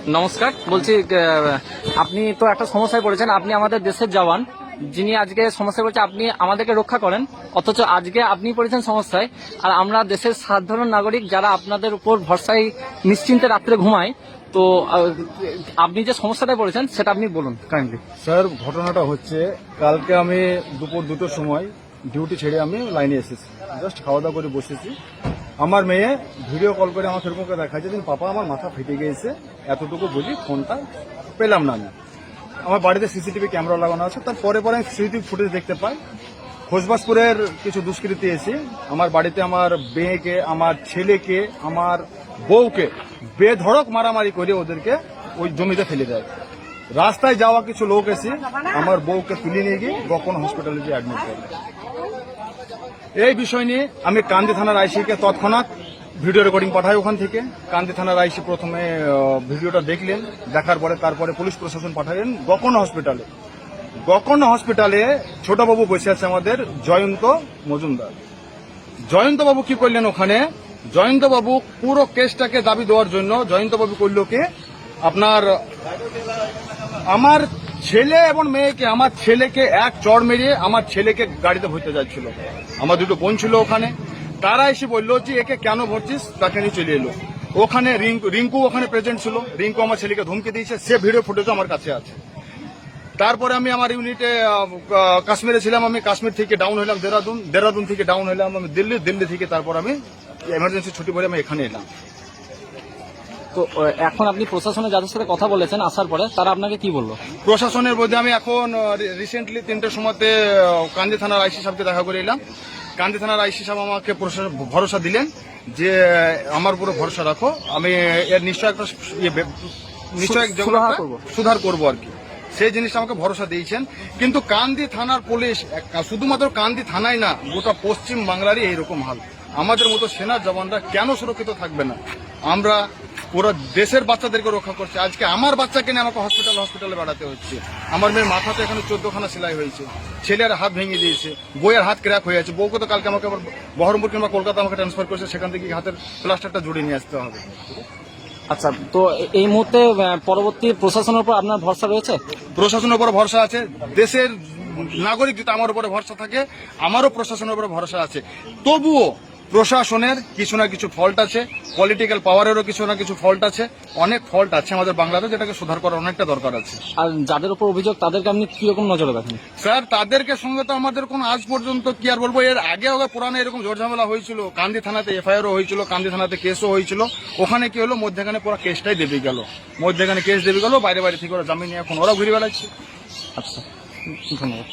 নমস্কার, বলছি আপনি তো একটা সমস্যায় পড়েছেন। আপনি আমাদের দেশের জওয়ান, যিনি আজকে সমস্যায় পড়েছে, আপনি আমাদেরকে রক্ষা করেন, অথচ আজকে আপনি পড়েছেন সমস্যায়। আর আমরা দেশের সাধারণ নাগরিক যারা আপনাদের উপর ভরসায় নিশ্চিন্তে রাত্রে ঘুমায়। তো আপনি যে সমস্যাটায় পড়েছেন সেটা আপনি বলুন কাইন্ডলি। স্যার, ঘটনাটা হচ্ছে কালকে আমি দুপুর 2টোর সময় ডিউটি ছেড়ে আমি লাইনে এসেছি, জাস্ট খাওয়া দাওয়া করে বসেছি। আমার মেয়ে ভিডিও কল করে আমার সেরকম দেখাচ্ছে যে পাপা আমার মাথা ফেটে গিয়েছে, এতটুকু বলি ফোনটা পেলাম না আমি। আমার বাড়িতে সিসিটিভি ক্যামেরা লাগানো আছে, তারপরে আমি সিসিটিভি ফুটেজ দেখতে পাই খোসবাসপুরের কিছু দুষ্কৃতী এসে আমার বাড়িতে আমার মেয়েকে, আমার ছেলেকে, আমার বউকে বেধড়ক মারামারি করে ওদেরকে ওই জমিতে ফেলে দেয়। রাস্তায় যাওয়া কিছু লোক এসে আমার বউকে তুলে নিয়ে গিয়ে বকন হসপিটালে গিয়ে অ্যাডমিট করে। এই বিষয় নিয়ে আমি কান্দি থানার আইসিকে তৎক্ষণাৎ ভিডিও রেকর্ডিং পাঠাই। ওখান থেকে কান্দি থানার আইসি প্রথমে ভিডিওটা দেখলেন, দেখার পরে তারপরে পুলিশ প্রশাসন পাঠালেন গকন হসপিটালে। গকন হসপিটালে ছোটবাবু বসে আছে আমাদের জয়ন্ত মজুমদার। জয়ন্তবাবু কি করলেন ওখানে, জয়ন্তবাবু পুরো কেসটাকে দাবি দেওয়ার জন্য জয়ন্তবাবু করল কি আপনার আমার ছেলে এবং মেয়েকে, আমার ছেলেকে এক চড় মেরিয়ে আমার ছেলেকে গাড়িতে ভরতে যাচ্ছিল। আমার দুটো বোন ছিল ওখানে, তারা এসে বললো যে একে কেন ভরছিস, তাকে নিয়ে চলে এলো। ওখানে রিঙ্কু ওখানে প্রেজেন্ট ছিল, রিঙ্কু আমার ছেলেকে ধমকি দিয়েছে, সে ভিডিও ফুটেজও আমার কাছে আছে। তারপরে আমি আমার ইউনিটে কাশ্মীরে ছিলাম, আমি কাশ্মীর থেকে ডাউন হইলাম দেরাদুন থেকে ডাউন হইলাম আমি দিল্লি থেকে তারপর আমি এমার্জেন্সি ছুটি করে আমি এখানে এলাম। তো এখন আপনি প্রশাসনে যাদের সাথে কথা বলেছেন আসার পরে তারা আপনাকে কি বললো? প্রশাসনের মধ্যে আমি এখন রিসেন্টলি 3টের সময়তে কান্দি থানার আইসি সাহেবকে দেখা করে এলাম। কান্দি থানার আইসি সাহেব আমাকে ভরসা দিলেন যে আমার উপরে ভরসা রাখো, আমি এর নিশ্চয় একটা সুধার করবো আর কি, সেই জিনিসটা আমাকে ভরসা দিয়েছেন। কিন্তু কান্দি থানার পুলিশ শুধুমাত্র কান্দি থানায় না, গোটা পশ্চিম বাংলারই এইরকম হাল। আমাদের মতো সেনার জওয়ানরা কেন সুরক্ষিত থাকবে না? আমরা পুরো দেশের বাচ্চাদেরকে রক্ষা করছি। আজকে আমার বাচ্চাকে নিয়ে আমাকে হসপিটালে বেড়াতে হচ্ছে। আমার মেয়ের মাথাতে এখানে 14খানা সেলাই হয়েছে, ছেলের হাত ভেঙে দিয়েছে, বইয়ের হাত ক্র্যাক হয়ে আছে। বউকে তো কালকে আমাকে আবার বহরমপুর কিংবা কলকাতা আমাকে ট্রান্সফার করেছে, সেখান থেকে হাতের প্লাস্টারটা জুড়ে নিয়ে আসতে হবে। আচ্ছা, তো এই মুহূর্তে পরবর্তী প্রশাসনের উপর আপনার ভরসা রয়েছে? প্রশাসনের উপর ভরসা আছে। দেশের নাগরিক যদি আমার উপরে ভরসা থাকে, আমারও প্রশাসনের উপরে ভরসা আছে। তবুও প্রশাসনের কিছু না কিছু ফল্ট আছে, পলিটিক্যাল পাওয়ারেরও কিছু না কিছু ফল্ট আছে, অনেক ফল্ট আছে আমাদের বাংলাদেশ, যেটাকে সুধার করার অনেকটা দরকার আছে। আর যাদের উপর অভিযোগ তাদেরকে আপনি কিরকম নজরে রাখেন? স্যার, তাদেরকে সঙ্গে তো আমাদের কোনো আজ পর্যন্ত কি আর বলবো, এর আগে পুরানো এরকম জোর ঝামেলা হয়েছিল, কান্দি থানাতে এফআইআরও হয়েছিল, কান্দি থানাতে কেসও হয়েছিল। ওখানে কি হলো, মধ্যেখানে পুরো কেসটাই দেবে গেল, বাইরে থেকে ওরা জামিন নিয়ে এখন ওরা ঘুরে বেড়াচ্ছে। আচ্ছা, ধন্যবাদ।